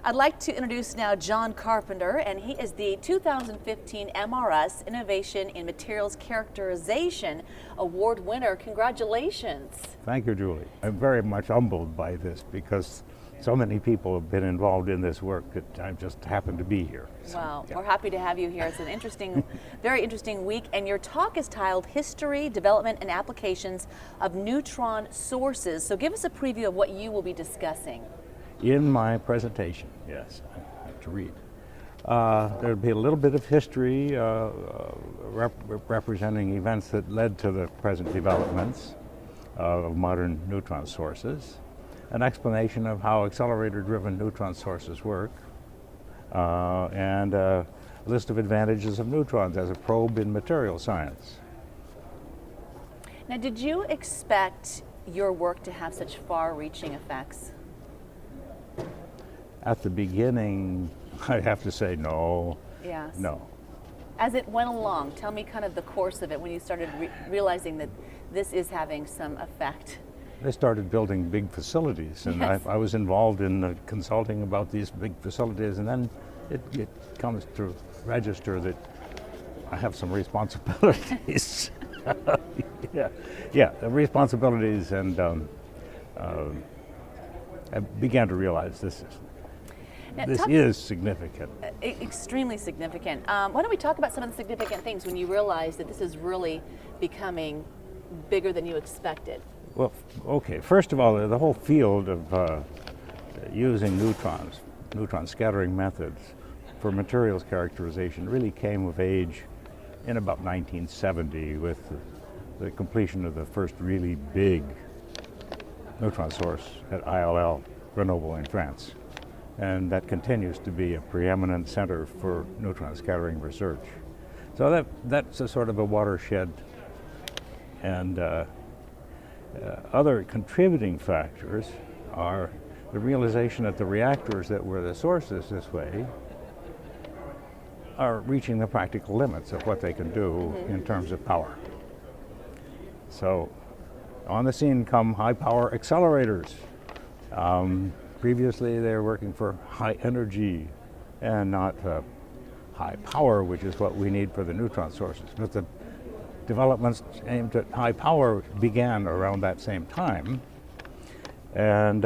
I'd like to introduce now John Carpenter, and he is the 2015 MRS Innovation in Materials Characterization Award winner. Congratulations. Thank you, Julie. I'm very much humbled by this because so many people have been involved in this work that I just happen to be here. So, well, yeah. We're happy to have you here. It's an interesting, very interesting week, and your talk is titled History, Development, and Applications of Neutron Sources. So give us a preview of what you will be discussing. In my presentation, yes, I have to read. There'll be a little bit of history representing events that led to the present developments of modern neutron sources, an explanation of how accelerator-driven neutron sources work, and a list of advantages of neutrons as a probe in material science. Now, did you expect your work to have such far-reaching effects? At the beginning, I have to say no. Yes. No. As it went along, tell me kind of the course of it when you started realizing that this is having some effect. They started building big facilities, and Yes. I was involved in consulting about these big facilities, and then it comes to register that I have some responsibilities. yeah, the responsibilities, and I began to realize this is significant. Extremely significant. Why don't we talk about some of the significant things when you realize that this is really becoming bigger than you expected? Well, okay, first of all, the whole field of using neutron scattering methods for materials characterization really came of age in about 1970 with the completion of the first really big neutron source at ILL Grenoble in France. And that continues to be a preeminent center for neutron scattering research. So that's a sort of a watershed. And other contributing factors are the realization that the reactors that were the sources this way are reaching the practical limits of what they can do in terms of power. So on the scene come high power accelerators. Previously they were working for high energy and not high power, which is what we need for the neutron sources. But the developments aimed at high power began around that same time, and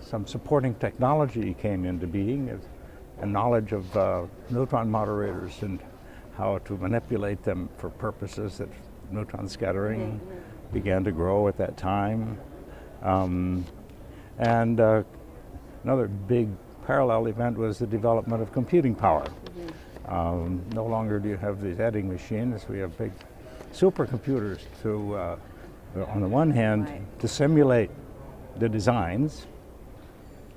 some supporting technology came into being, and knowledge of neutron moderators and how to manipulate them for purposes that neutron scattering began to grow at that time. And another big parallel event was the development of computing power. No longer do you have these adding machines. We have big supercomputers to, on the one hand, to simulate the designs.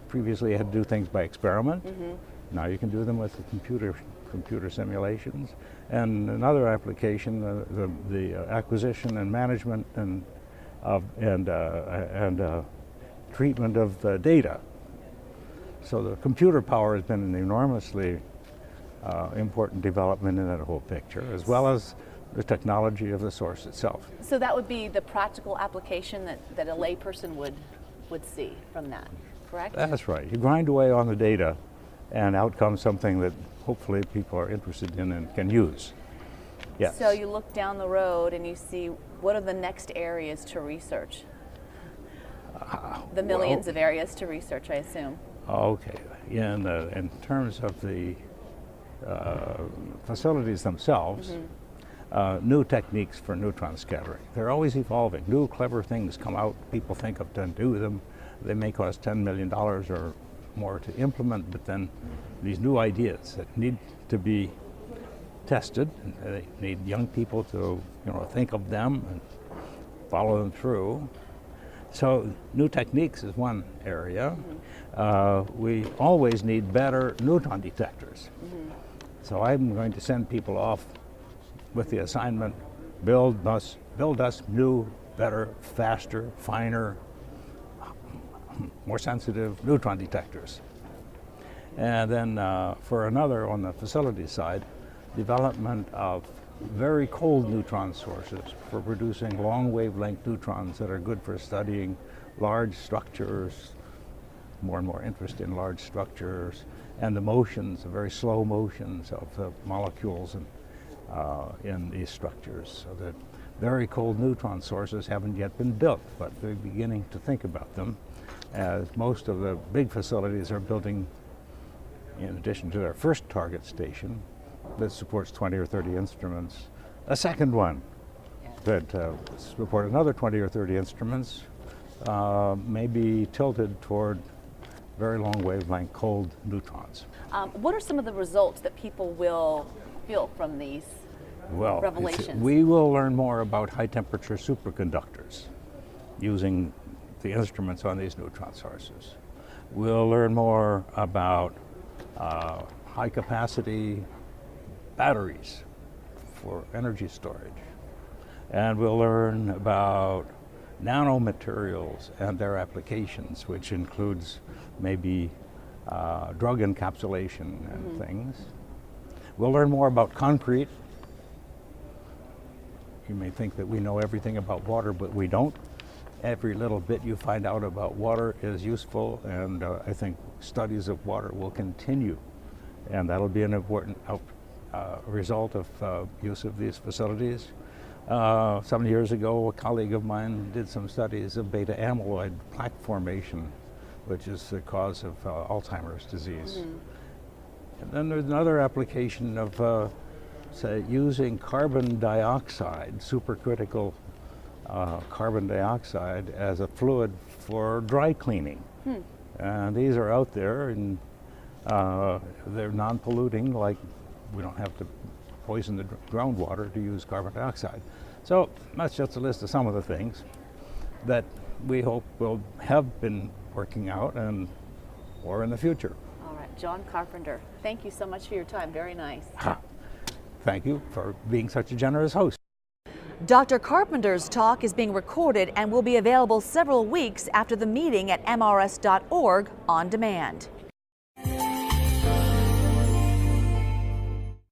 Previously you had to do things by experiment. Now you can do them with the computer simulations. And another application, the acquisition and management and treatment of the data. So the computer power has been an enormously important development in that whole picture, as well as the technology of the source itself. So that would be the practical application that a layperson would see from that, correct? That's right. You grind away on the data, and out comes something that hopefully people are interested in and can use. Yes. So you look down the road and you see what are the next areas to research? The millions of areas to research, I assume. Okay. In terms of the facilities themselves, new techniques for neutron scattering. They're always evolving. New clever things come out. People think of to do them. They may cost $10 million or more to implement, but then these new ideas that need to be tested, they need young people to think of them and follow them through. So new techniques is one area. We always need better neutron detectors. So I'm going to send people off with the assignment, build us new, better, faster, finer, more sensitive neutron detectors. And then for another, on the facility side, development of very cold neutron sources for producing long wavelength neutrons that are good for studying large structures, more and more interest in large structures and the motions, the very slow motions of the molecules in these structures. So that very cold neutron sources haven't yet been built, but they're beginning to think about them, as most of the big facilities are building, in addition to their first target station that supports 20 or 30 instruments, a second one that support another 20 or 30 instruments, may be tilted toward very long wavelength cold neutrons. What are some of the results that people will feel from these revelations? We will learn more about high temperature superconductors using the instruments on these neutron sources. We'll learn more about high capacity batteries for energy storage. And we'll learn about nanomaterials and their applications, which includes maybe drug encapsulation and things. We'll learn more about concrete. You may think that we know everything about water, but we don't. Every little bit you find out about water is useful, and I think studies of water will continue, and that'll be an important result of use of these facilities. Some years ago, a colleague of mine did some studies of beta amyloid plaque formation, which is the cause of Alzheimer's disease. And then there's another application of, say, using carbon dioxide, supercritical carbon dioxide, as a fluid for dry cleaning. And these are out there, and they're non-polluting, like we don't have to poison the groundwater to use carbon dioxide. So that's just a list of some of the things that we hope will have been working out and or in the future. All right, John Carpenter, thank you so much for your time. Very nice. Thank you for being such a generous host. Dr. Carpenter's talk is being recorded and will be available several weeks after the meeting at mrs.org on demand.